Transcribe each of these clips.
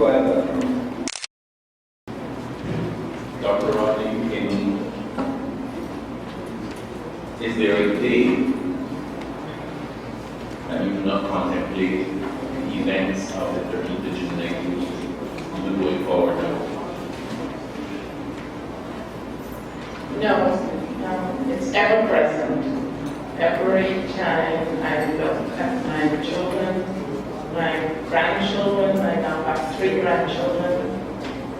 go ahead. Dr. Rodney, is there a day that you do not contemplate the events of the 13th of June 1960, even going forward now? No, it's ever present. Every time I look at my children, my grandchildren, I now have 3 grandchildren.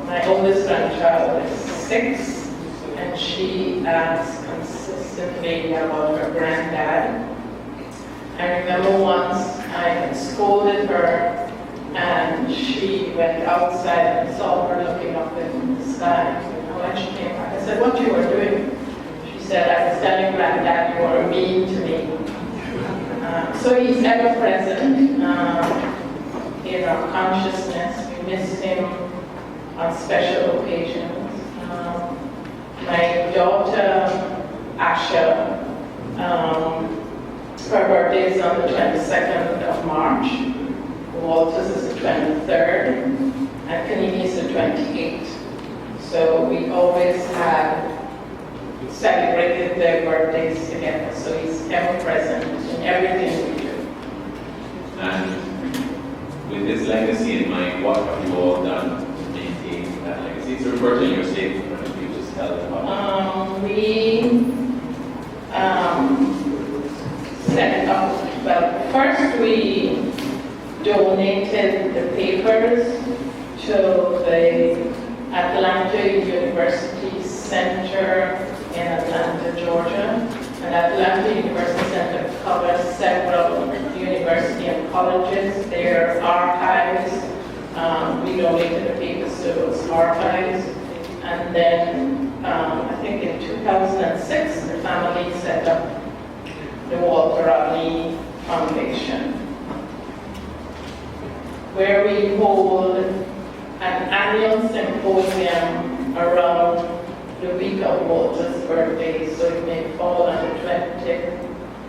My oldest grandchild is 6, and she asks consistently about her granddad. I remember once I had scolded her, and she went outside and saw her looking up in the sky. And when she came back, I said, "What you were doing?" She said, "I was telling Granddad you were mean to me." So he's ever present in our consciousness. We miss him on special occasions. My daughter, Asha, her birthday is on the 22nd of March. Walter's is the 23rd, and Panini's the 28th. So we always had celebrated their birthdays together. So he's ever present in everything we do. And with this legacy in mind, what have you all done to maintain that legacy? It's referred to in your statement, but if you just tell them about it. We set up, well, first we donated the papers to the Atlanta University Center in Atlanta, Georgia. And Atlanta University Center covers several university and colleges, their archives. We donated the papers to those archives. And then I think in 2006, the family set up the Walter Rodney Foundation, where we hold an annual symposium around the week of Walter's birthday, so it may fall on the 20th,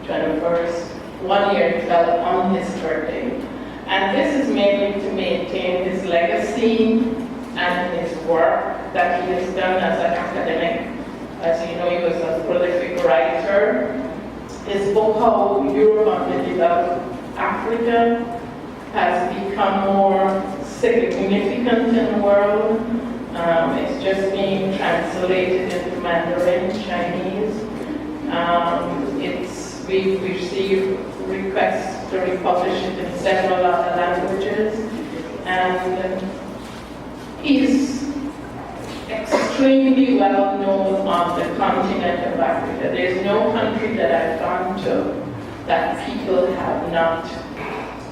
21st. One year it fell on his birthday. And this is mainly to maintain his legacy and his work that he has done as an academic. As you know, he was a prolific writer. His book, How Europe Underdeveloped Africa, has become more significant in the world. It's just being translated into Mandarin, Chinese. We've received requests to republish it in several other languages. And he's extremely well known on the continent of Africa. There's no country that I've gone to that people have not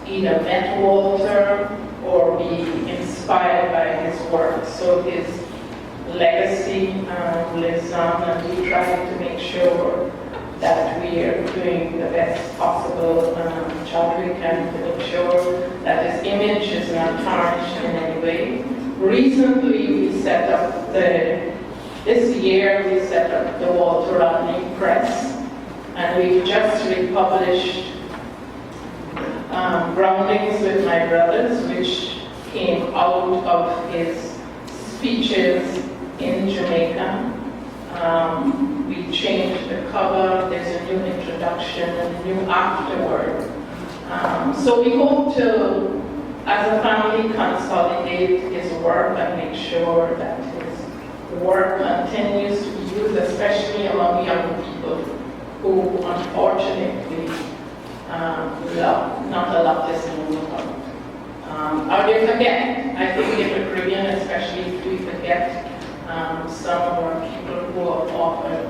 either met Walter or be inspired by his work. So his legacy lives on, and we try to make sure that we are doing the best possible job we can to make sure that his image is not tarnished in any way. Recently, we set up this year we set up the Walter Rodney Press, and we've just republished Groundings with My Brothers, which came out of his speeches in Jamaica. We changed the cover, there's a new introduction and a new afterword. So we hope to, as a family, consolidate his work and make sure that his work continues to be used, especially among young people who unfortunately not a lot is known about. Or they forget. I think in the Caribbean, especially, if we forget some of our people who have offered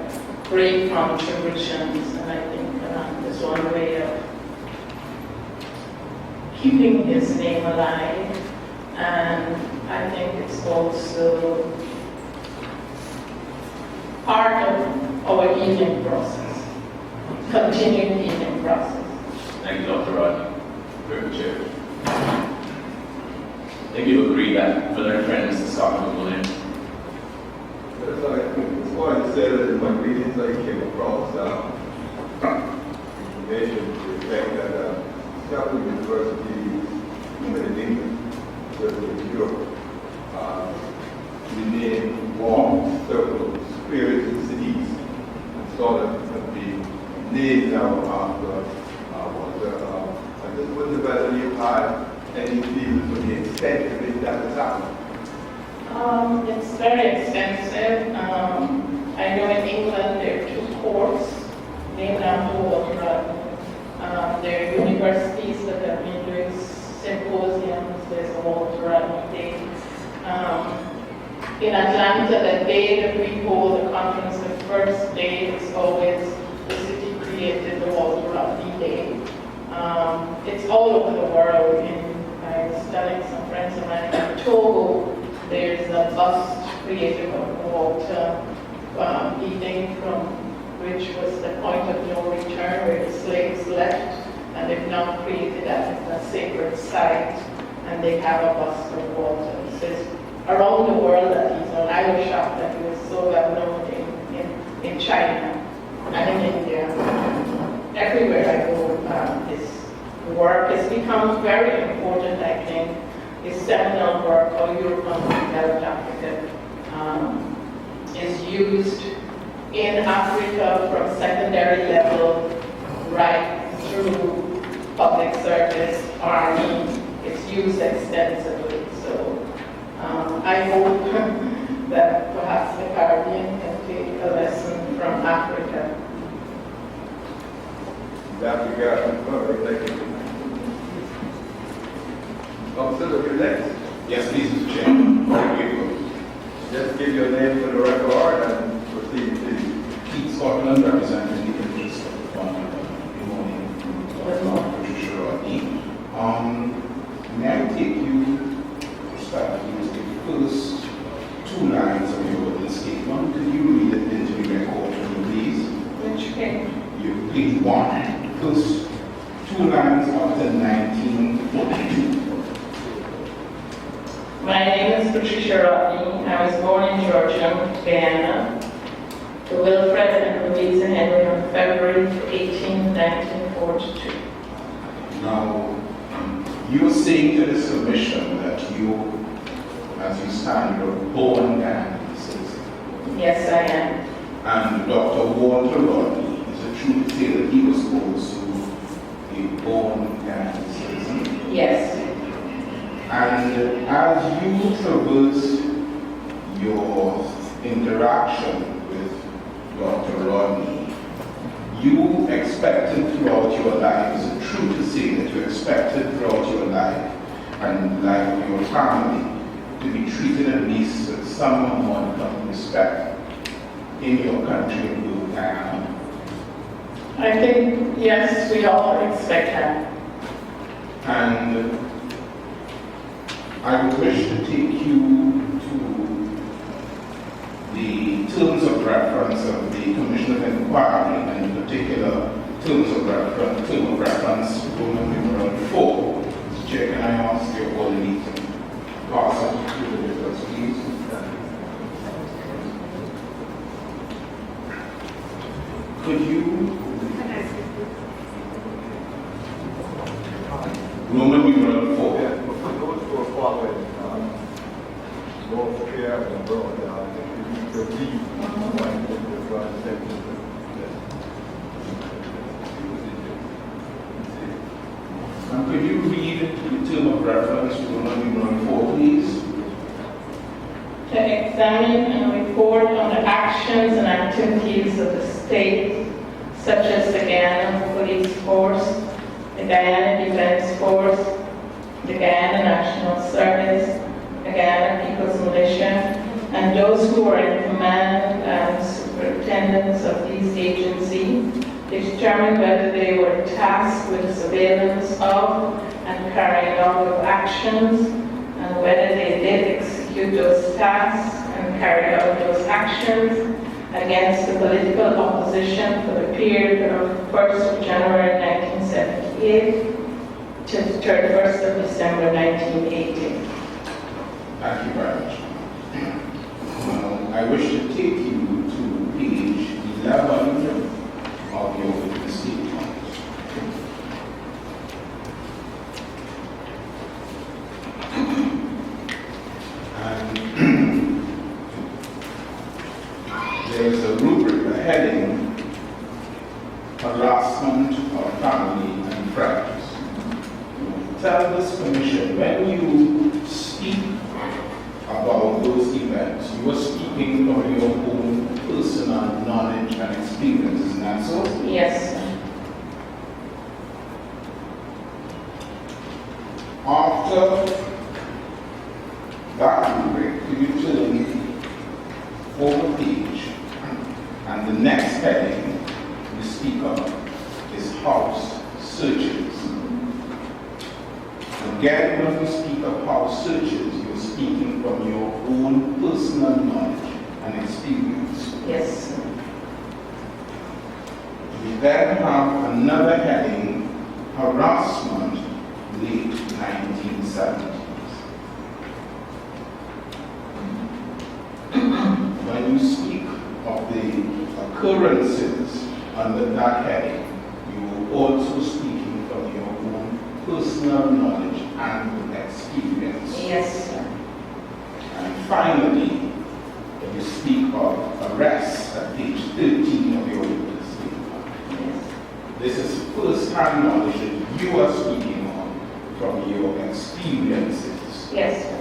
great contributions, and I think there's one way of keeping his name alive, and I think it's also part of our healing process, continued healing process. Thank you, Dr. Rodney. Very good chair. I think you agree that for their friend, Mr. Stockman will end. That's all I just wanted to say that in my readings I came across information to the fact that Catholic universities, even in England, certainly in Europe, days now after I just wonder whether you had any feelings for the extent to which that has happened. It's very expensive. I know in England there are 2 courts named after Walter Rodney. There are universities that have been doing symposiums. There's a Walter Rodney Day. In Atlanta, the day that we hold the conference, the first day is always the city created the Walter Rodney Day. It's all over the world. I was telling some friends of mine in Togo, there's a bust created of Walter eating from which was the point of no return where the slaves left, and they've now created that as a sacred site, and they have a bust of Walter. So it's around the world that he's known. I was shocked that he was so well known in China and in India. Everywhere I go, his work has become very important, I think. His seminal work, How Europe Developed Africa, is used in Africa from secondary level right through public service, army. It's used extensively. So I hope that perhaps the Caribbean can take a lesson from Africa. Officer, you're next. Yes, please, Mr. Chairman. Very grateful. Just give your name for the record and proceed, please. Keith Scotland, representing the interests of the fund. Good morning. Patricia Rodney. May I take you to start with the first 2 lines of your written statement? Could you read it into the record for me, please? Which page? You page 1, first 2 lines after 1942. My name is Patricia Rodney. I was born in Georgia, Guyana, to Wilfred and Louisa Henry on February 18, 1942. Now, you're saying to this commission that you, as you stand, you're born Ghanaian citizen. Yes, I am. And Dr. Walter Rodney, is it true to say that he was also a born Ghanaian citizen? Yes. And as you traverse your interaction with Dr. Rodney, you expected throughout your life, is it true to say that you expected throughout your life and life of your family to be treated at least with some amount of respect in your country of Guyana? I think, yes, we all expect that. And I would wish to take you to the terms of reference of the Commission of Inquiry, and in particular, term of reference, Roman numeral 4. Mr. Chair, can I ask your colleague to pass it to the witness, please? Could you? Roman numeral 4. Yeah, for those who are following, more care and abroad, you need to read one of the sections. And could you read the term of reference, Roman numeral 4, please? To examine and report on the actions and activities of the state, such as the Guyana Police Force, the Guyana Defense Force, the Guyana National Service, the Guyana People's Militia, and those who are in command and superintendents of these agencies, to determine whether they were tasked with surveillance of and carrying out of actions, and whether they did execute those tasks and carry out those actions against the political opposition for the period of 1st of January 1978 to the 31st of December 1980. Thank you very much. I wish to take you to page 11 of your witness statement. And there is a rubric, a heading, harassment harassment of family and friends. Tell this commission, when you speak about those events, you are speaking from your own personal knowledge and experience, isn't that so? Yes, sir. After that rubric, you turn over page, and the next heading you speak of is house searches. Again, when you speak of house searches, you're speaking from your own personal knowledge and experience. Yes, sir. We then have another heading, harassment, late 1970s. When you speak of the occurrences under that heading, you are also speaking from your own personal knowledge and experience. Yes, sir. And finally, you speak of arrests at page 13 of your witness statement. Yes. This is first-hand knowledge that you are speaking on from your experiences. Yes, sir.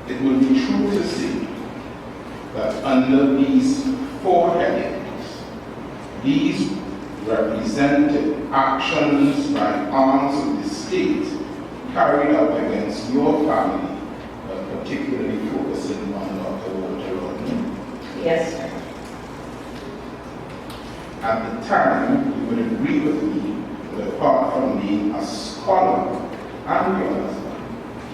It will be true to say that under these four headings, these represented actions by arms of the state carried out against your family, but particularly focusing on Dr. Walter Rodney. Yes, sir. At the time, you would agree with me that apart from being a scholar and your husband,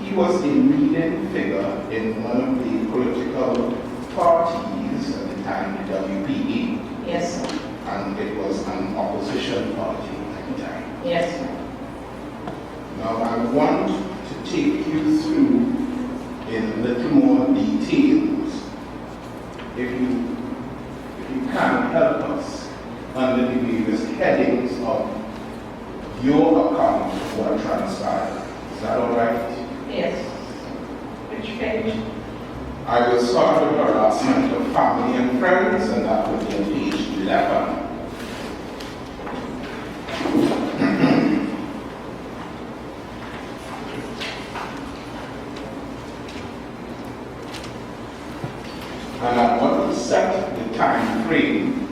he was a leading figure in one of the political parties at the time, the WPA, Yes, sir. and it was an opposition party at the time. Yes, sir. Now, I want to take you through in a little more details, if you can help us under the various headings of your account of what transpired. Is that all right? Yes. Which page? I will start with harassment of family and friends, and that will be on page 11. And I want to set the time frame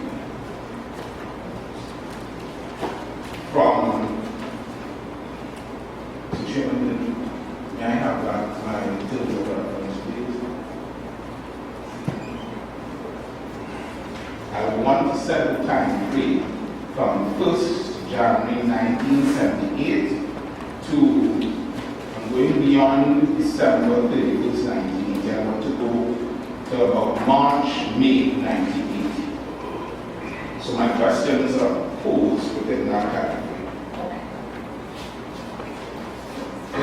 from, Chairman, may I have my table reference, please? I want to set the time frame from 1st January 1978 to, I'm going beyond December 31st, 1980. I want to go to about March, May 1980. So my questions are posed within that category.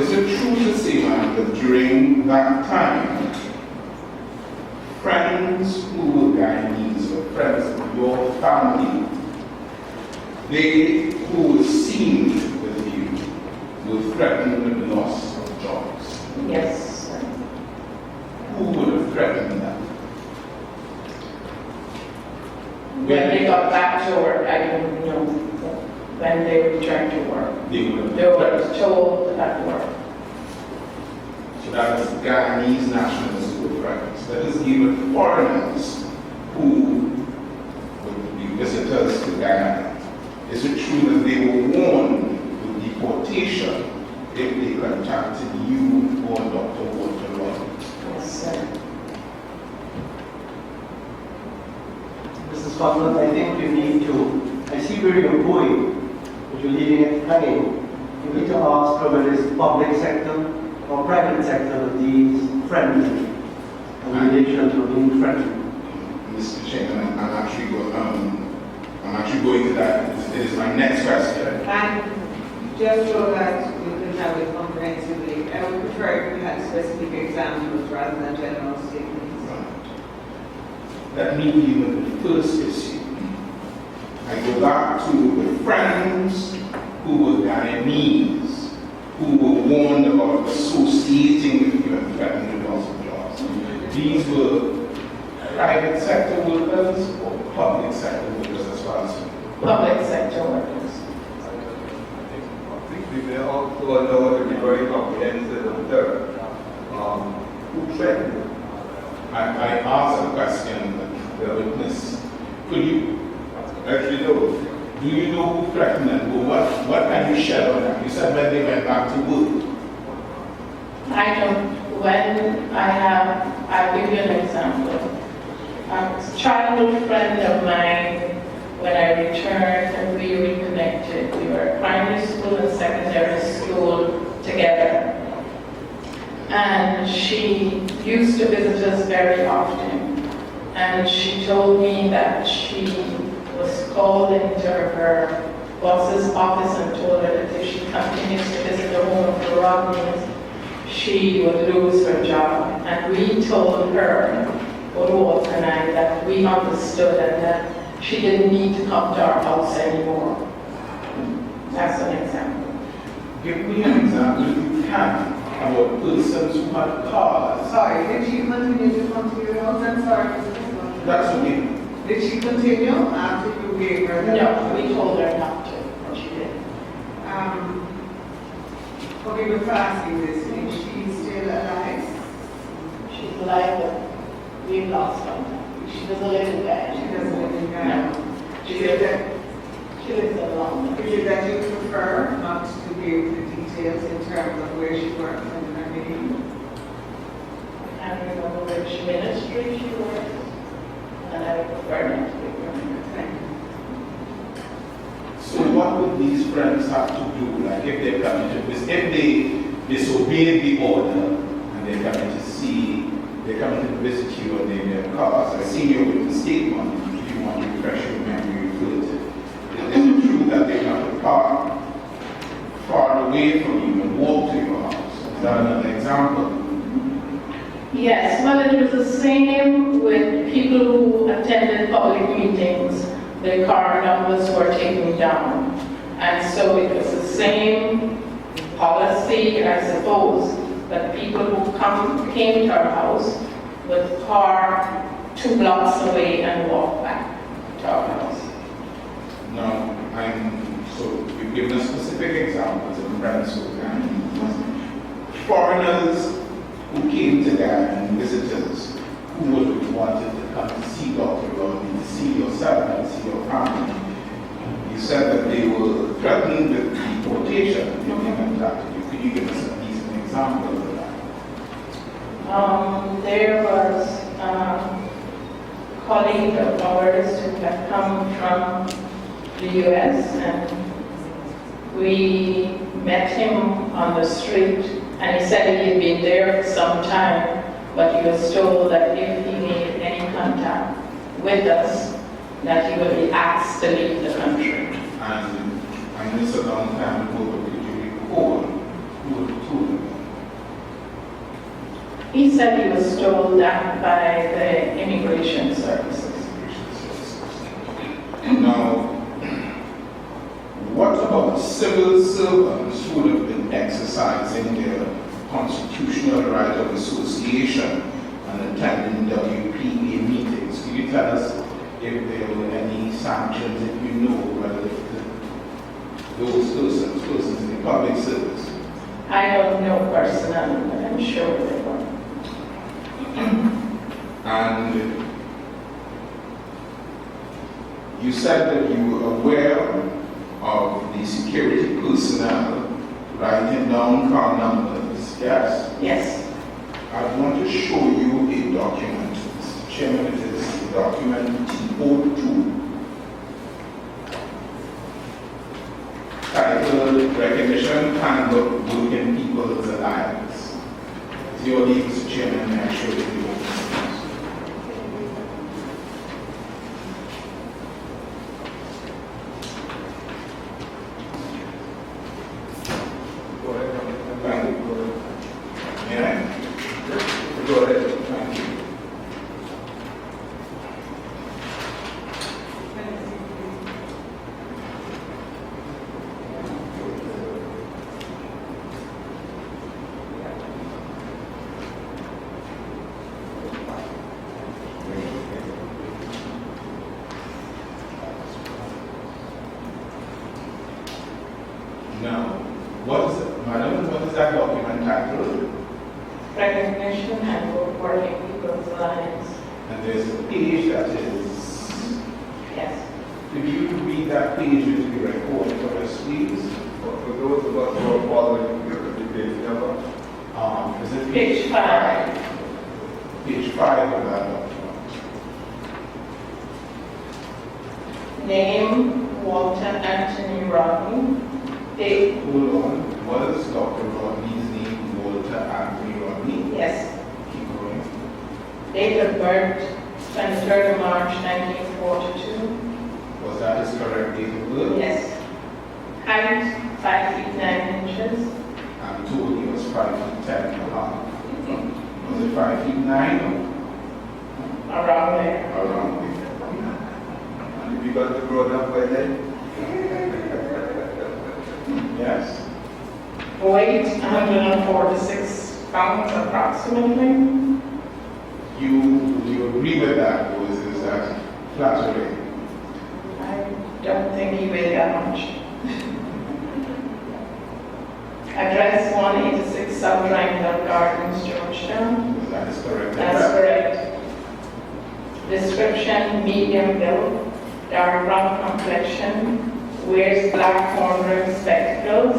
Is it true to say, ma'am, that during that time, friends who were Guyanese or friends of your family, they who were seen with you were threatened with the loss of jobs? Yes, sir. Who would have threatened them? When they got back to work, I don't know. When they returned to work, They would have they were told at work. So that is Guyanese nationals who were threatened. That is even foreigners who would be visitors to Guyana. Is it true that they were warned with deportation if they contacted you or Dr. Walter Rodney? Yes, sir. Mr. Scotland, I think you need to, I see where you're going, but you're leaving it hanging. You need to ask whether it's public sector or private sector that these friendly relations are being friendly. Mr. Chairman, I'm actually going to that. This is my next question. And just so that we can have it comprehensively, I would prefer if we had specific examples rather than general statements. Let me deal with the first issue. I go back to the friends who were Guyanese, who were warned about associating with you and threatened with loss of jobs. These were private sector workers or public sector workers as well? Public sector workers. I think we may also know to be very comprehensive and thorough. Who trained you? I asked a question, the witness. Could you, Actually, no. do you know who threatened them? Or what can you share on that? You said when they went back to work. I don't, I'll give you an example. A childhood friend of mine, when I returned and we reconnected, we were at primary school and secondary school together. And she used to visit us very often. And she told me that she was called into her boss's office and told her that if she continues to visit the home of the Rodneys, she would lose her job. And we told her, Odwalt and I, that we understood and that she didn't need to come to our house anymore. That's an example. Give me an example, if you can, about persons who had cars. Sorry, did she continue to come to your house? I'm sorry, Mrs. Bond. That's okay. Did she continue after you gave her the... No, we told her not to, and she did. Forgive me for asking this, is she still alive? She's alive, but we've lost contact. She doesn't live in bed. She doesn't live in Ghana. No. Is it that, She lives in London. is it that you prefer not to give the details in terms of where she works and her name? I can't remember which ministry she works, and I would prefer not to give her name. Thank you. So what would these friends have to do? Like if they're coming to visit, if they disobeyed the order and they're coming to see, they're coming to visit you or they're in their cars. I see your witness statement, if you want to refresh your memory with it. Is it true that they have to park far away from you and walk to your house? Is that another example? Yes, well, it was the same with people who attended public meetings. Their car numbers were taken down. And so it was the same policy, I suppose, that people who came to our house would park 2 blocks away and walk back to our house. No, so you've given us specific examples of friends who foreigners who came to Ghana and visitors who would wanted to come to see Dr. Rodney, to see yourself and see your family. You said that they were threatened with deportation if they went back to you. Could you give us at least an example of that? There was a colleague of ours who had come from the U.S. and we met him on the street, and he said he had been there for some time, but he was told that if he made any contact with us, that he would be asked to leave the country. And this a long time ago, but could you recall who had told him? He said he was told that by the immigration services. Now, what about civil servants who would have been exercising their constitutional right of association and attending WPA meetings? Can you tell us if there were any sanctions, if you know, relative to those persons in the public service? I don't know personally, but I'm sure they were. And you said that you were aware of the security personnel writing down car numbers, yes? Yes. I want to show you a document, Mr. Chairman. It is document T02, titled Recognition Handbook Working People's Alliance. It's your leave, Mr. Chairman, may I show you the document? Go ahead. Thank you. May I? Go ahead. Thank you. recognition and working people's lives. And there's a page that is, Yes. if you could read that page into the record for us, please. But for those of us who are following the page number, Is it Page 5. Page 5 of that document. Name, Walter Anthony Rodney. Date, Hold on. Was Dr. Rodney's name Walter Anthony Rodney? yes. Keep going. Date of birth, 23rd of March 1942. Was that his correct date of birth? Yes. Height, 5 feet 9 inches. I'm told he was 5 feet 10 and a half. Was it 5 feet 9 Around there. or around there? if you got to grow up by then, Yes. Weight, 146 pounds approximately. You agree with that, or is that flattering? I don't think he weighed that much. Address 186 South Rhinelander Gardens, Georgetown. Is that his correct That's address? correct. Description, medium build, dark brown complexion, wears black horn-rimmed spectacles,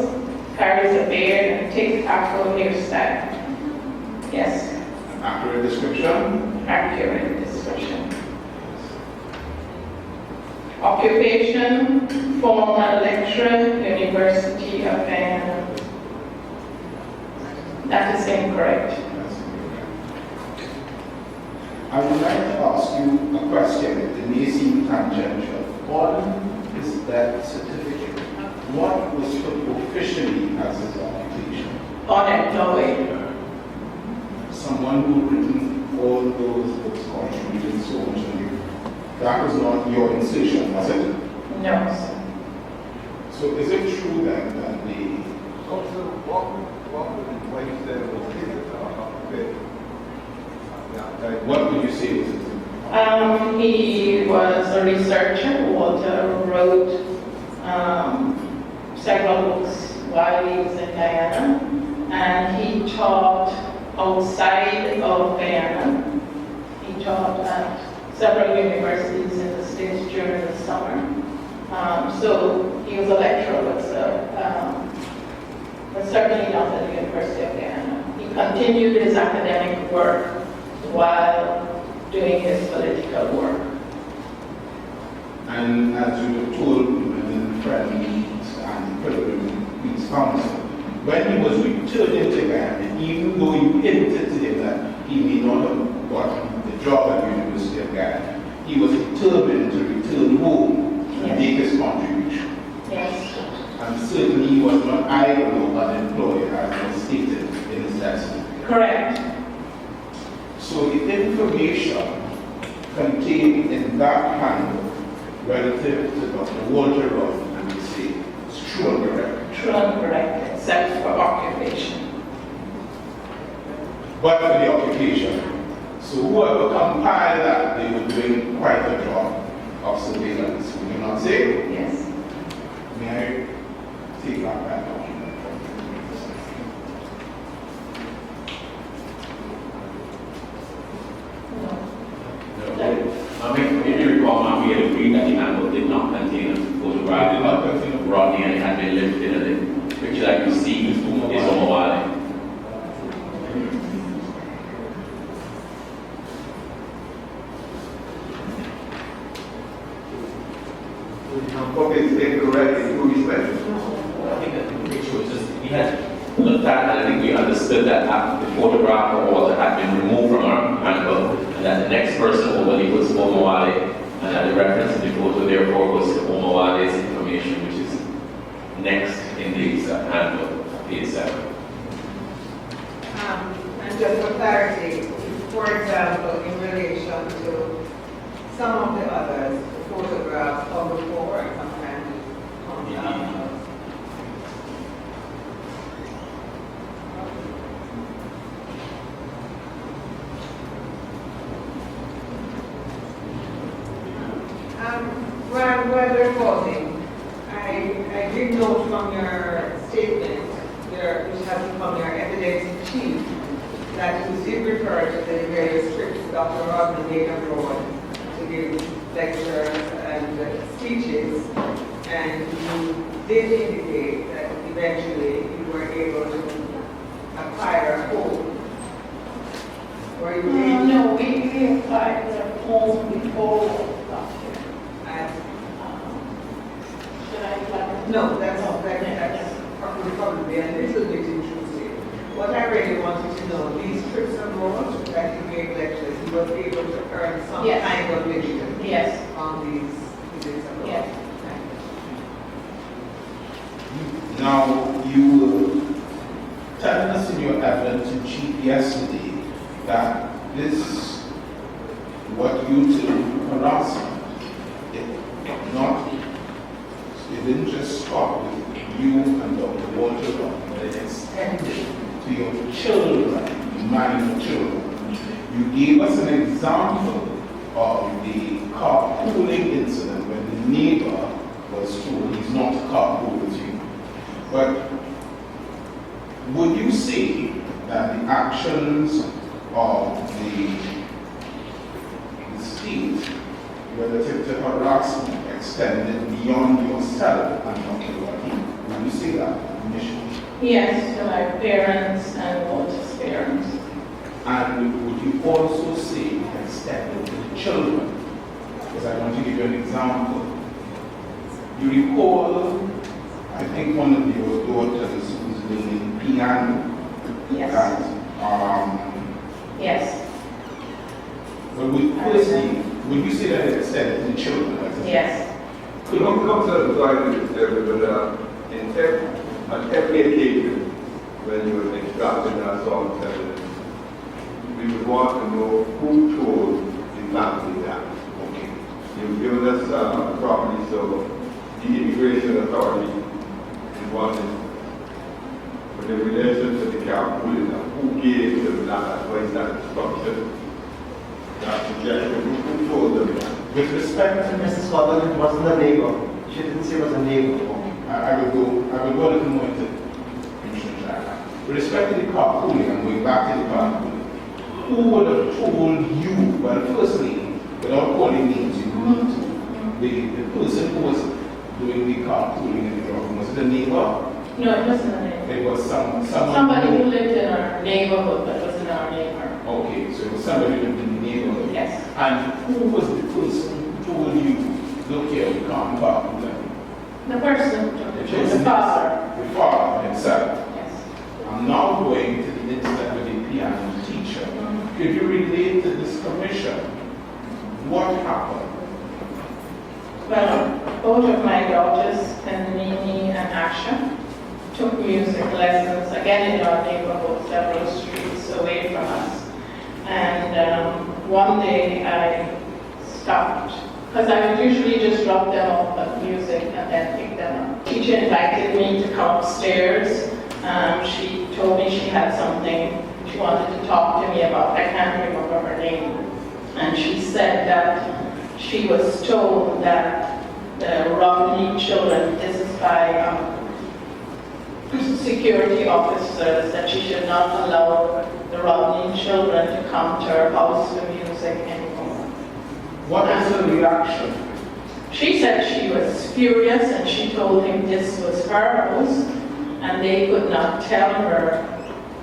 carries a beard and thick afro hairstyle. Yes, An accurate description? accurate description. Occupation, former lecturer, University of Vienna. That is incorrect. That's correct. I would like to ask you a question. It may seem tangential. On his death certificate, what was put officially as his occupation? Unemployed. Someone who written all those books contributed so much to you. That was not your incision, was it? No, sir. So is it true then that the also what you said was fit. what would you say was it? He was a researcher. Walter wrote several books while he was in Guyana, and he taught outside of Guyana. He taught at several universities in the States during the summer. So he was a lecturer, but certainly not at the University of Guyana. He continued his academic work while doing his political work. And as you were told within Friends and Pilgrim Peace Council, when he was returning to Guyana, even though you hinted to him that he may not have got the job at the University of Guyana, he was determined to return home and Yes. make his contribution. Yes. And certainly he was not idle or unemployed, as was stated in his lesson. Correct. So the information contained in that handbook relative to Dr. Walter Rodney, I would say, is true and correct. True and correct, except for occupation. But for the occupation. So whoever compiled that, they were doing quite a job of surveillance. Would you not say? Yes. May I take back that document from you? I mean, if you recall, ma'am, we had agreed that the handbook did not contain a photograph It did not contain of Rodney, and it had been lifted, and the picture that you see is Omawale. Okay, it's incorrect in two respects. I think that the picture was just, we had looked at, and I think we understood that the photograph of Walter had been removed from our handbook, and that the next person overly was Omawale, and that the reference in the photo therefore was to Omawale's information, which is next in the handbook, page 7. And just for clarity, for example, in relation to some of the others, the photographs come before and sometimes it comes after. While recording, I did note from your statement, which has become your evidence in chief, that you did refer to the various trips Dr. Rodman made abroad to give lectures and speeches, and you did indicate that eventually you were able to acquire a home. Were you able? No, we applied for a home before last year. Should I apply? No, that's probably a little bit intrusive. What I really wanted to know, these trips abroad that you gave lectures, you were able to earn some Yes. kind of living Yes, on these visits abroad? yes. Now, you were telling us in your evidence in chief yesterday that this, what you term harassment, it didn't just stop with you and Dr. Walter, but it extended to your children, minor children. You gave us an example of the carpooling incident when the neighbor was told he's not carpool with you. But would you say that the actions of the state relative to harassment extended beyond yourself and Dr. Wadi? Would you say that initially? Yes, to my parents and Walter's parents. And would you also say it extended to the children? Because I want to give you an example. You recall, I think one of your daughters was learning piano. Yes. Yes, But would you say that it extended to the children? yes. You know, come to the point that on every occasion when you were instructing us on television, we would want to know who told the family that. Okay. You've given us property, so the immigration authority is wanting, but in relation to the carpooling, who gave them that advice, that instruction, that suggestion, who told them that? With respect to Mrs. Scotland, it wasn't a neighbor. She didn't say it was a neighbor. I will go a little more into Commissioner Jack. With respect to the carpooling, I'm going back to the carpooling. Who would have told you, well, firstly, without calling names, you know, the person who was doing the carpooling in the government, was it a neighbor? No, it wasn't a neighbor. It was someone Somebody who lived in our neighborhood, but wasn't our neighbor. Okay, so it was somebody who lived in the neighborhood. Yes. And who was the person who told you, look here, you can't carpool? The person, the father. The father himself. Yes. I'm now going to the incident with the piano teacher. Could you relate to this commission? What happened? Well, both of my daughters, Nini and Asha, took music lessons, again in our neighborhood, several streets away from us. And one day I stopped, because I would usually just drop them off at music and then pick them up. The teacher invited me to come upstairs. She told me she had something she wanted to talk to me about. I can't remember her name. And she said that she was told that the Romney children, this is by security officers, that she should not allow the Romney children to come to her house for music anymore. What was the reaction? She said she was furious and she told him this was her house and they could not tell her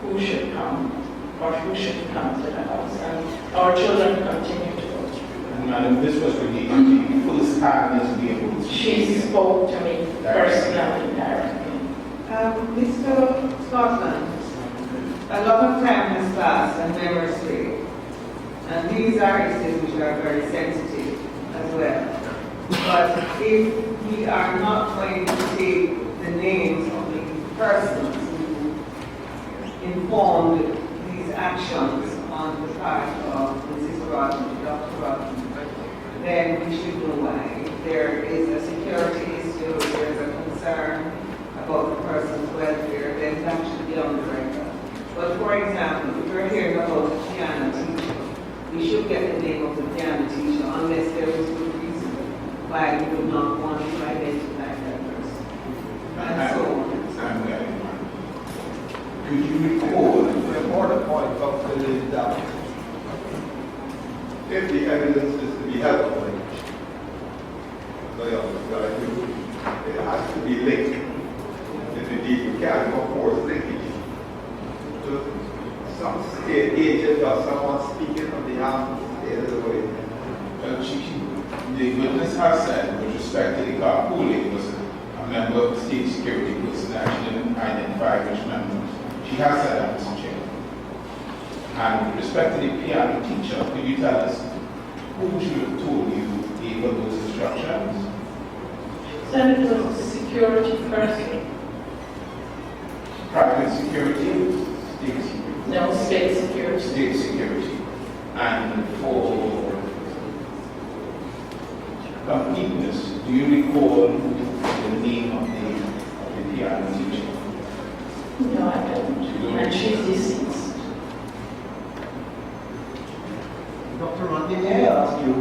who should come or who shouldn't come to the house. And our children continue to go through. And Madam, this was related to you first hand as being able to She spoke to me personally, directly. Mr. Scotland, a lot of time has passed and memories fade. And these are issues which are very sensitive as well. But if we are not going to take the names of the persons who informed these actions on the part of Mrs. Rodman, Dr. Rodman, then we should know why. If there is a security issue, if there is a concern about the person's welfare, then that should be on the record. But for example, if we're hearing about a piano teacher, we should get the name of the piano teacher unless there is good reason why we would not want to identify that person. And so on. Could you recall? The important point of the help of language. So, yeah, but I think it has to be linked. If indeed you can, of course, linkage to some state agent or someone speaking on behalf of the state of the way. The witness has said, with respect to the carpooling, was a member of the state security person that she didn't identify which member. She has said that, Mr. Chair. And with respect to the piano teacher, could you tell us who should have told you gave her those instructions? Then it was a security person. Private security, state security. No, state security. State security. And for completeness, do you recall the name of the piano teacher? No, I don't. And she's deceased. Dr. Rodney, may I ask you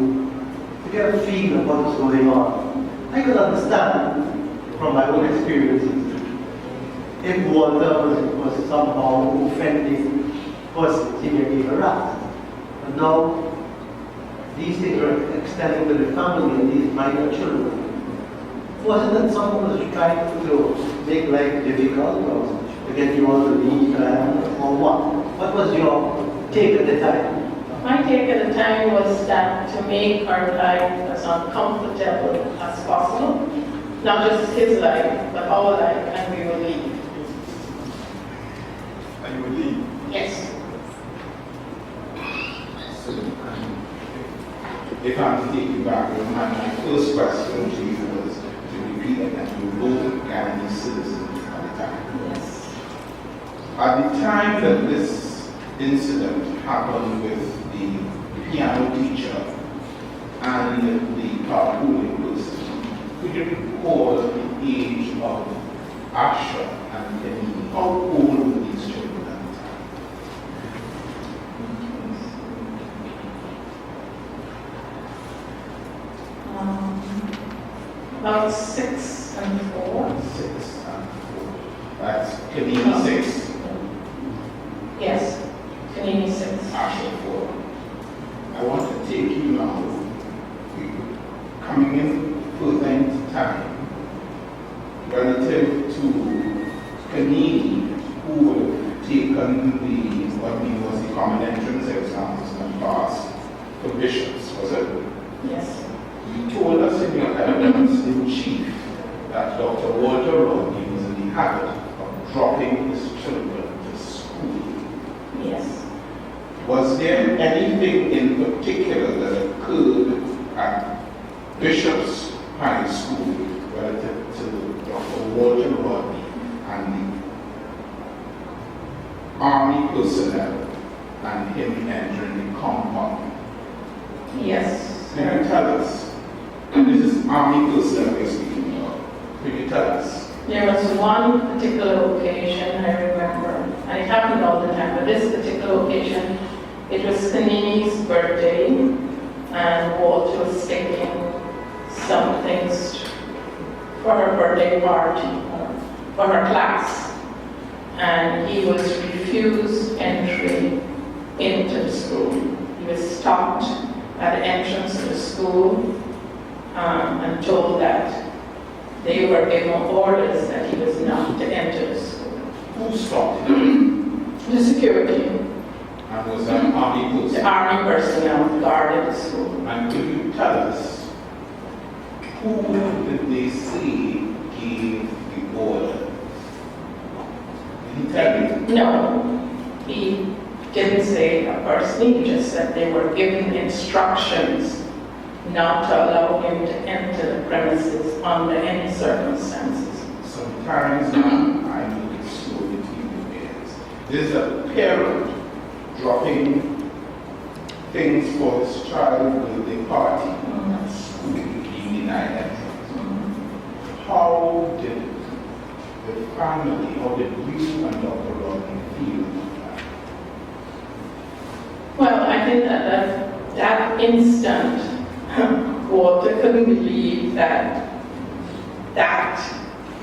to get a feel of what was going on? I could understand from my own experiences if Walter was somehow offending persons, he may be harassed. But now, these things are extending to the family and these minor children. Wasn't it someone was trying to make life difficult or to get you all to leave or what? What was your take at the time? My take at the time was that to make our life as uncomfortable as possible, not just his life, but our life, and we will leave. And you will leave. Yes. So, if I'm to take you back, my first question to you was to repeat that you were both Ghanaian citizens at the time. Yes. At the time that this incident happened with the piano teacher and the carpooling person, could you recall the age of Asha and Kenny? How old were these children at the time? About 6 and 4. 6 and 4. That's Kenny 6, Yes. Kanini 6. Asha 4. I want to take you now, coming in further into time, relative to Kanini, who would have taken what was the common entrance exams and passed for bishops, was it? Yes. You told us in your evidence in chief that Dr. Walter Rodney was in the habit of dropping his children to school. Yes. Was there anything in particular that occurred at Bishop's High School relative to Dr. Walter Rodney and the Army personnel and him entering the compound? Yes. Can you tell us? And this is Army personnel we're speaking about. Can you tell us? There was one particular occasion I remember, and it happened all the time, but this particular occasion, it was Kanini's birthday, and Walter was taking some things for her birthday party, for her class, and he was refused entry into the school. He was stopped at the entrance to the school and told that they were given orders that he was not to enter the school. Who stopped him? The security, And was that Army the personnel? army personnel guarded the school. And could you tell us who did they say gave the order? Did he tell you? No, he didn't say a person, he just said they were given instructions not to allow him to enter the premises under any circumstances. Sometimes I look at school with human beings. There's a parent dropping things for his child birthday party at school, being denied entrance. How did the family, how did you and Dr. Rodney feel about that? Well, I think that instant, Walter couldn't believe that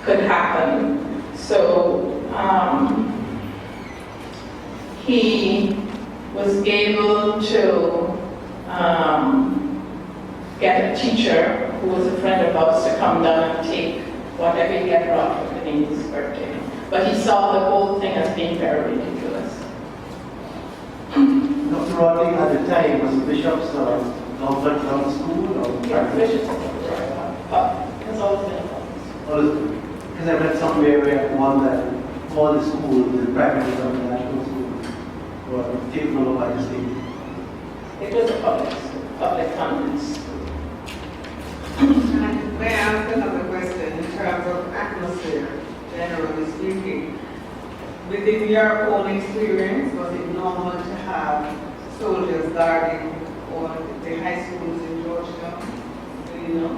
could happen. So he was able to get a teacher who was a friend of ours to come down and take whatever he had brought for the niece's birthday. But he saw the whole thing as being very ridiculous. Dr. Rodney at the time was a bishop's government school or Yeah, Bishop's has always been a public. because I read somewhere where one that all the schools, the private and national schools, were taken over by the state. It was a public funded school. And may I ask another question in terms of atmosphere, generally speaking? Within your own experience, was it normal to have soldiers guarding all the high schools in Georgetown? Do you know?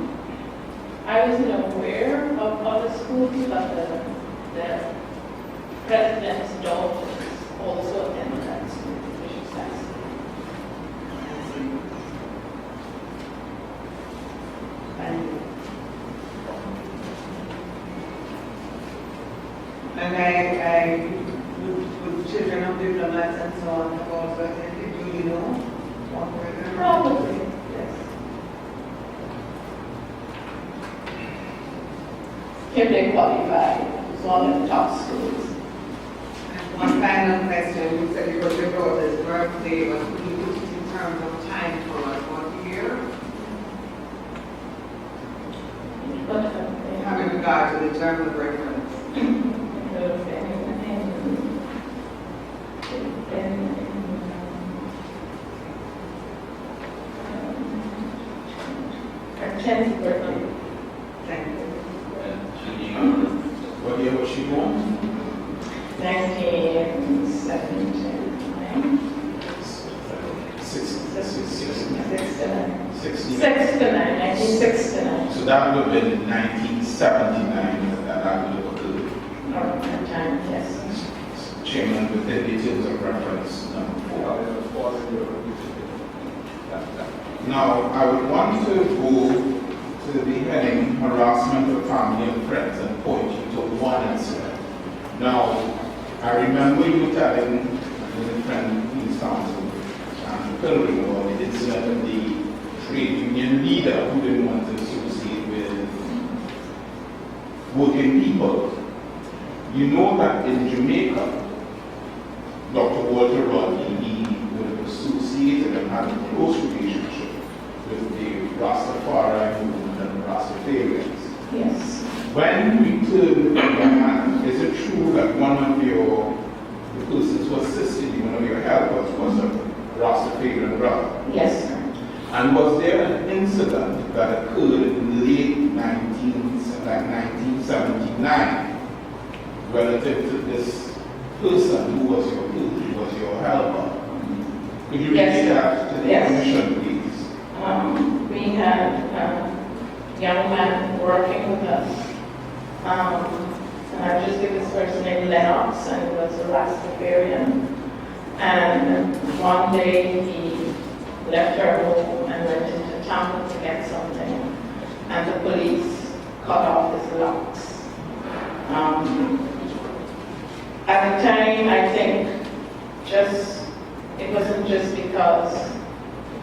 I wasn't aware of other schools, but the president's daughters also attended that school, Bishop's High School. And with children of diplomats and so on have also attended, do you know? One way or another? Probably, yes. If they qualify, it's one of the top schools. And one final question, you said it was your daughter's birthday, but could you put it in terms of time for us, what year? Having regard to the term of reference. Her 10th birthday. Thank you. What year was she born? 1979. 1969. So that would have been 1979 that would have occurred. Around that time, yes. Chairman, within details of reference number 4. Now, I would want to go to the heading harassment of family and friends and point you to one incident. Now, I remember you telling the friend Queen's Council and Pilgrim about the incident of the trade union leader who didn't want to associate with working people. You know that in Jamaica, Dr. Walter Rodney, he would have associated and had a close relationship with the Rastafari movement and the Rastafarians. Yes. When we turn back, is it true that one of the persons who assisted you, one of your helpers, was a Rastafarian brother? Yes, sir. And was there an incident that occurred in late 1979 relative to this person who was your helper? Could you Yes, repeat sir. that to the Yes. commission, please? We had a young man working with us. And I'll just give his first name, Lennox, and he was a Rastafarian. And one day he left our home and went into town to get something, and the police cut off his locks. At the time, I think it wasn't just because,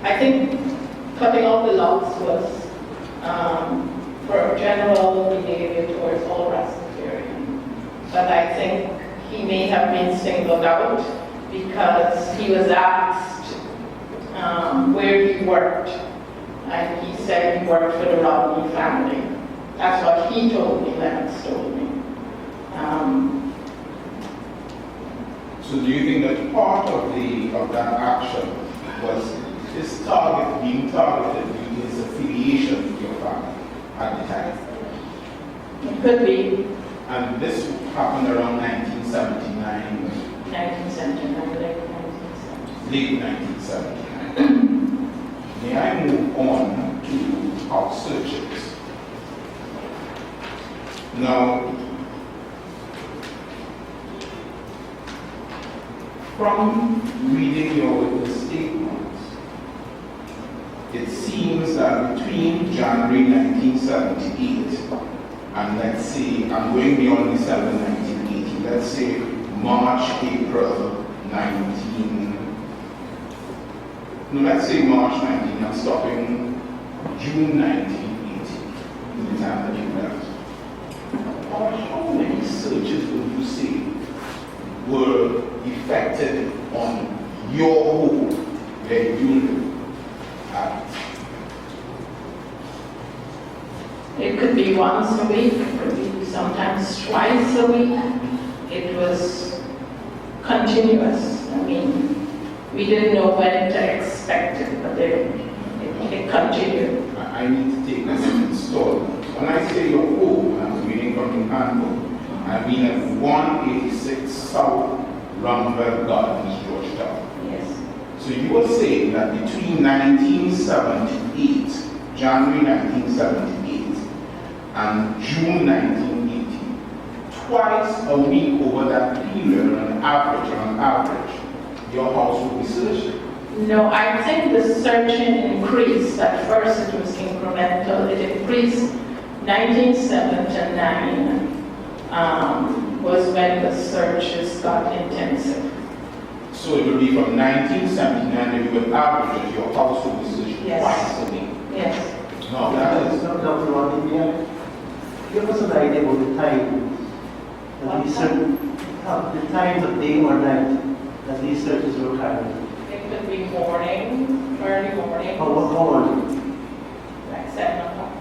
I think cutting off the locks was for general behavior towards all Rastafarian. But I think he may have been singled out because he was asked where he worked. And he said he worked for the Rodney family. That's what he told me, Lennox told me. So do you think that part of that action was his being targeted due to his affiliation with your family at the time? It could be And this happened around 1979, 1979, late 1979. late 1979. May I move on to house searches? Now, from reading your witness statements, it seems that between January 1978 and let's say, I'm going beyond December 1980, let's say March, April 19, no, let's say March 19, I'm stopping June 1980, the time that you left. Or how many searches would you say were effected on your home where you live at? It could be once a week, it could be sometimes twice a week. It was continuous. I mean, we didn't know when to expect it, but it continued. I need to take this in installment. When I say your home, I'm reading from the handbook, I mean at 186 South Rumwell Gardens, Georgetown. Yes. So you were saying that between 1978, January 1978, and June 1980, twice a week over that period, on average, your house would be searched? No, I think the searching increased. At first it was incremental. It increased 1979 was when the searches got intensive. So it would be from 1979 that you would average your house would be searched Yes. twice a week? Yes. No, that is... Dr. Rodney, give us an idea about the time that these the times of day or night that these searches were carried. It could be morning, early morning. How on? Like 7 o'clock.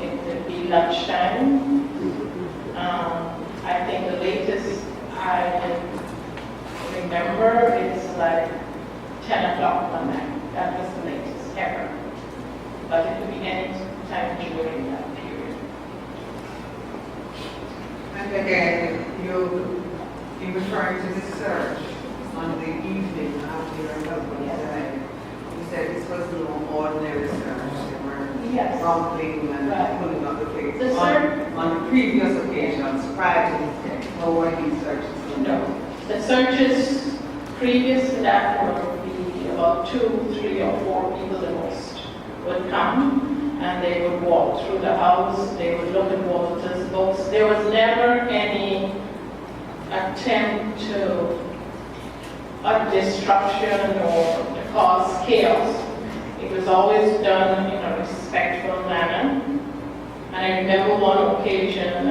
It could be lunchtime. I think the latest I remember is like 10 o'clock one night. That was the latest ever. But it could be any time during that period. And again, you're referring to this search on the evening after your husband died. You said this was no ordinary search. They were Yes. rumbling and Right. pulling up the place. The search- On the previous occasions, prior to this day, no were these searches? No. The searches previous to that would be about 2, 3, or 4 people the most would come, and they would walk through the house, they would look at Walter's books. There was never any attempt to destruction or to cause chaos. It was always done in a respectful manner. And I remember one occasion,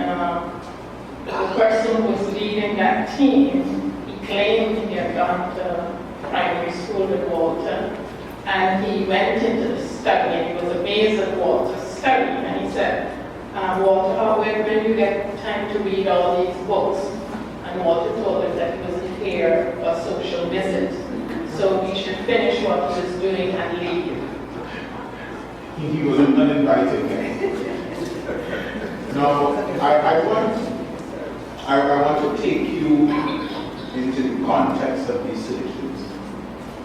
the person who was leading that team, he claimed he had gone to primary school with Walter, and he went into the study, and he was amazed at Walter's study, and he said, Walter, when do you get time to read all these books? And Walter told him that he wasn't here for a social visit, so he should finish what he was doing and leave. He was an uninvited guest. Now, I want to take you into the context of these searches.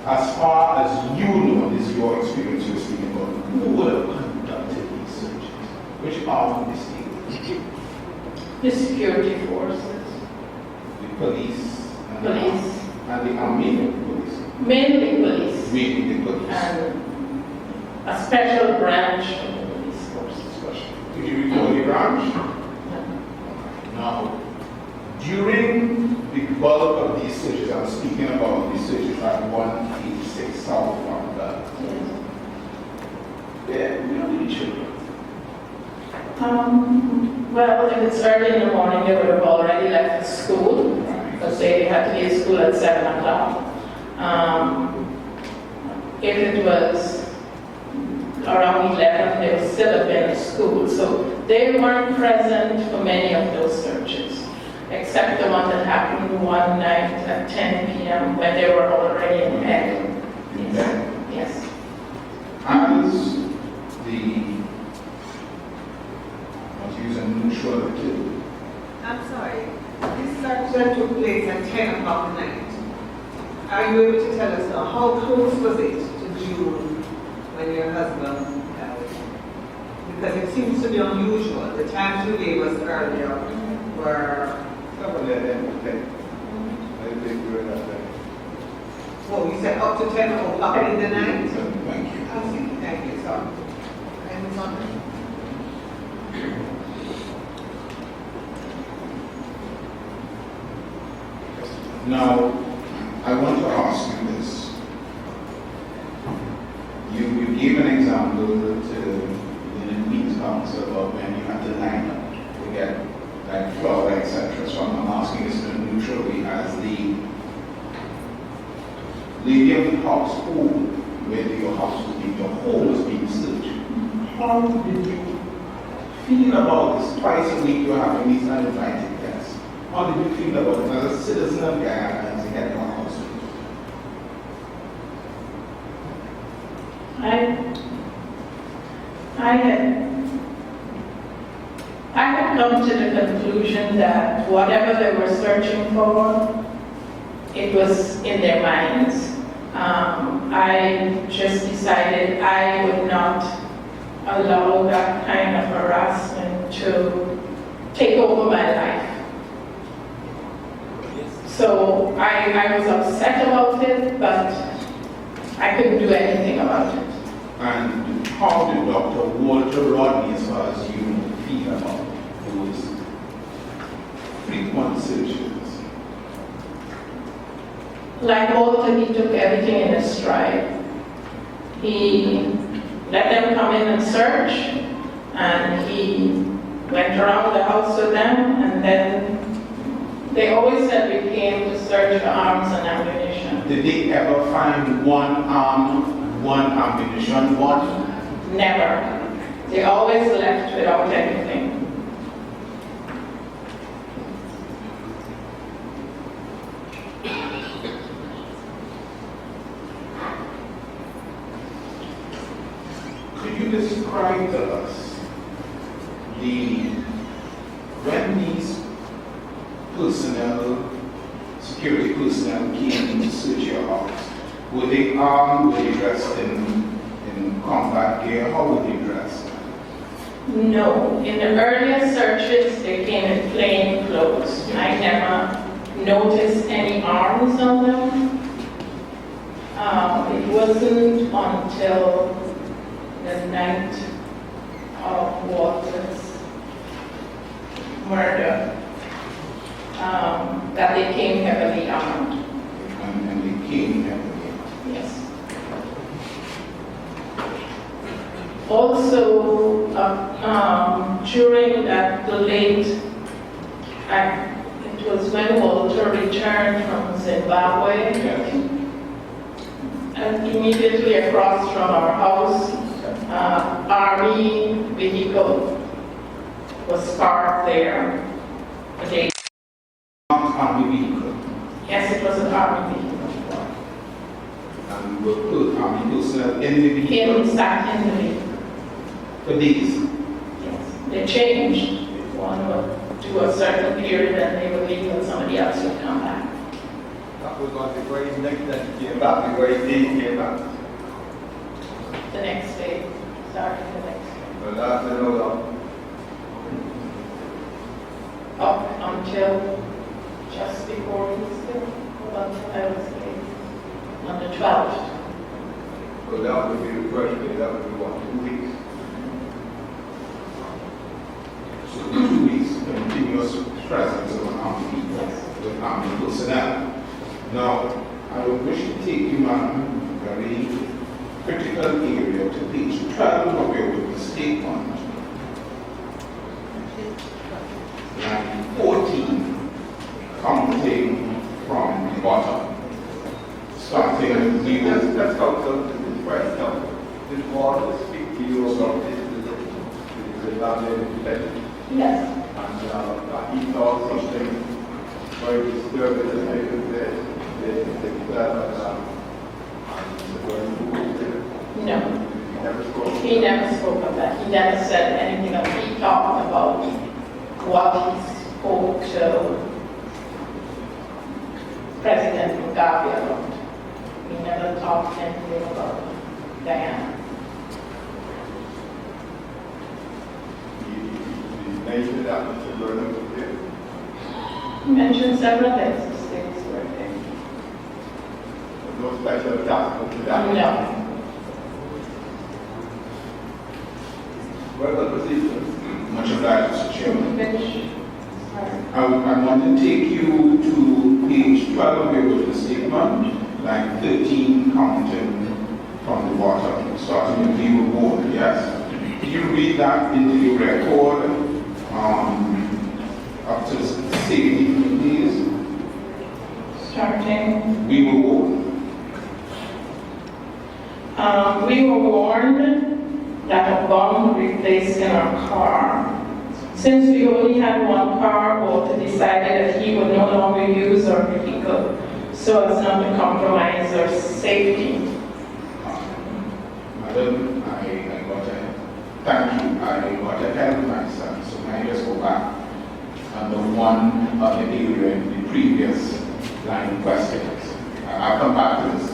As far as you know, this is your experience you're speaking about, who would have conducted these searches? Which arm of the state? The security forces, The police? And police, and the army police? mainly police, Mainly the police. and a special branch of the police forces. Could you recall the branch? Now, during the bulk of these searches, I'm speaking about the searches at 186 South Rumwell. Yeah, we don't need children. Well, if it's early in the morning, they would have already left the school, because they had to be at school at 7 o'clock. If it was around 11, they would still have been at school. So they weren't present for many of those searches, except the one that happened one night at 10 p.m. when they were already in bed. In bed. Yes. As the, I'll use a neutral term. I'm sorry, this search that took place at 10 o'clock at night. Are you able to tell us now, how close was it to June when your husband died? Because it seems to be unusual. The times you gave us earlier were, oh, you said up to 10 o'clock in the night? Thank you. I see, thank you, sorry. I was on. Now, I want to ask you this. You gave an example example, to the Queen's Council of when you have to line up to get like flour, etc. So I'm asking Mr. Neutrally as the lady of the house where your house was being, your home was being searched. How did you feel about this? Twice a week you're having these uninvited guests. How did you feel about it as a citizen of Guyana, as the head of our house? I had come to the conclusion that whatever they were searching for, it was in their minds. I just decided I would not allow that kind of harassment to take over my life. So I was upset about it, but I couldn't do anything about it. And how did Dr. Walter Rodney, as far as you feel about those frequent searches? Like Walter, he took everything in his stride. He let them come in and search, and he went around the house with them, and then they always said we came to search for arms and ammunition. Did they ever find one arm, one ammunition bottle? Never. They always left without anything. Could you describe to us when these personnel, security personnel came to search your house? Were they armed? Were they dressed in combat gear? How were they dressed? No. In the earlier searches, they came in plain clothes. I never noticed any arms on them. It wasn't until the night of Walter's murder that they came heavily armed. And they came heavily armed. Yes. Also, during the late, it was when Walter returned from Zimbabwe, Yes. and immediately across from our house, army vehicle was parked there. Army vehicle. Yes, it was an army vehicle. And were put army personnel in the vehicle Inside in the vehicle. for days. Yes. They changed. One would do a certain period and they would leave and somebody else would come back. That was on the very next day he came back, the very day he came back. The next day, starting the next day. But that's another. Up until just before Easter, until I was there, on the 12th. So that would be the first day, that would be what, 2 weeks? So the 2 weeks continuous presence of an army vehicle with army personnel. Now, I would wish to take you on a very critical area to page 12 of your witness statement. Line 14, counting from the bottom. Starting with Let's go to this first couple. This water to speak to you about this independent. Yes. And he saw something very disturbing that they could No. he never spoke. He never spoke of that. He never said anything of it. He talked about what he spoke to President Mugabe about. He never talked anything about Guyana. He mentioned that Mr. Vernon was there. He mentioned several things the states were there. No special task to that. No. Well, the procedure. much obliged, Mr. Chairman. Finish. Sorry. I want to take you to page 12 of your witness statement, line 13, counting from the bottom. starting with legal board, yes? Can you read that into your record, up to safety, please? Starting. We will warn. We were warned that a bomb would be placed in our car. Since we only had one car, Walter decided that he would no longer use our vehicle so as not to compromise our safety. Madam, thank you. I got ahead of myself, so can I just go back on the one of the area in the previous line of questions? I'll come back to this.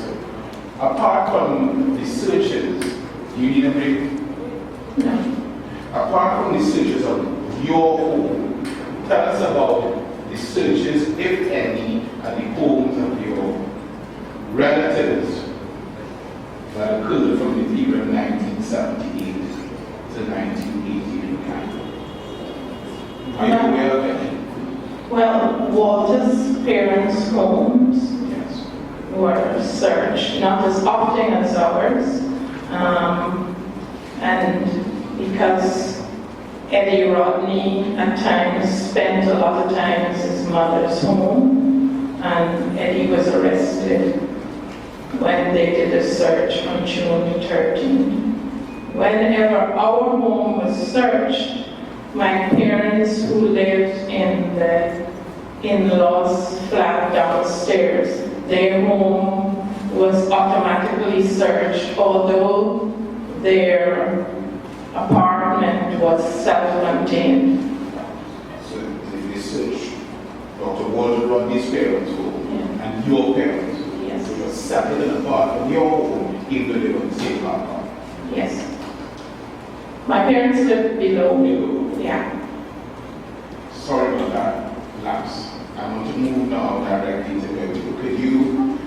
Apart from the searches, do you need a break? No. Apart from the searches of your home, tell us about the searches, if any, at the homes of your relatives that occurred from the period 1978 to 1989. Are you aware of any? Well, Walter's parents' homes Yes. were searched, not as often as ours. And because Eddie Rodney at times spent a lot of time in his mother's home, and Eddie was arrested when they did a search on June 13th. Whenever our home was searched, my parents who lived in the in-laws flat downstairs, their home was automatically searched, although their apartment was self-contained. So they searched Dr. Walter Rodney's parents' home and your parents' home. Yes. So you're separate and apart from your home, even though they were the same apartment. Yes. My parents lived below. Yeah. Sorry about that lapse. I want to move now directly to where we look at you.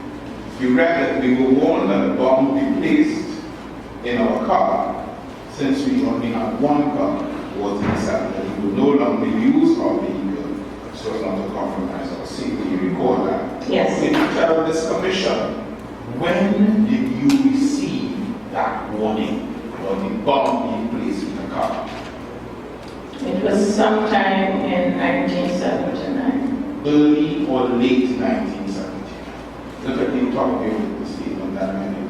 You read that we were warned that the bomb would be placed in our car. Since we only had one car, was decided that we would no longer use our vehicle so as not to compromise our safety. You recall that? Yes. Can you tell this commission, when did you receive that warning about the bomb being placed in the car? It was sometime in 1979. Early or late 1970. Look at the top of your statement that I made.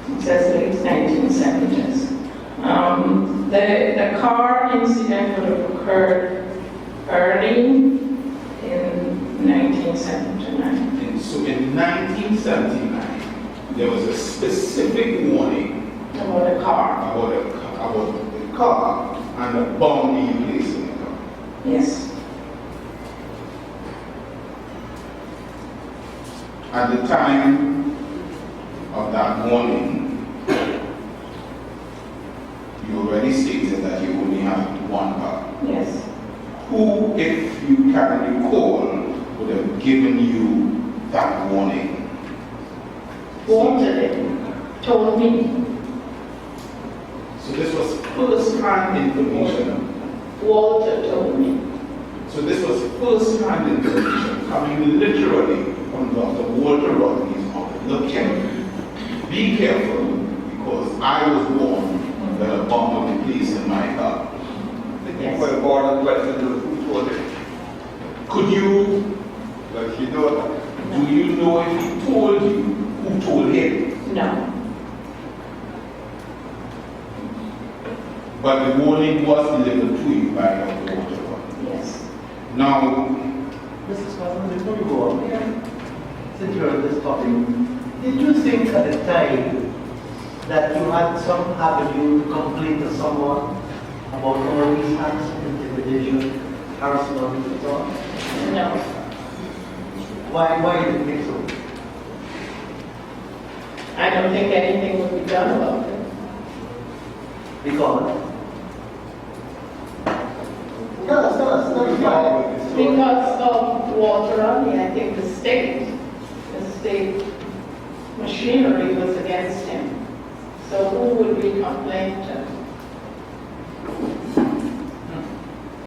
It says late 1970s. The car incident would have occurred early in 1979. And so in 1979, there was a specific warning About a car. about the car and the bomb being placed in the car. Yes. At the time of that warning, you already stated that you only had one car. Yes. Who, if you can recall, would have given you that warning? Walter did. Told me. So this was first-hand information. Walter told me. So this was first-hand information coming literally from Dr. Walter Rodney's office. Look careful. Be careful, because I was warned that a bomb would be placed in my car. Yes. For the board of questions, who told it? Could you, Like she know that. do you know if he told you who told him? No. But the warning was delivered to you by Dr. Walter Rodney. Yes. Now, Mr. Scotland, before you go on, since you're on this topic, did you think at the time that you had some avenue to complain to someone about all these acts of intimidation, harassment, and so on? No. Why did you think so? I don't think anything would be done about it. Because? Tell us, fine. Because of Walter Rodney, I think the state machinery was against him. So who would we complain to?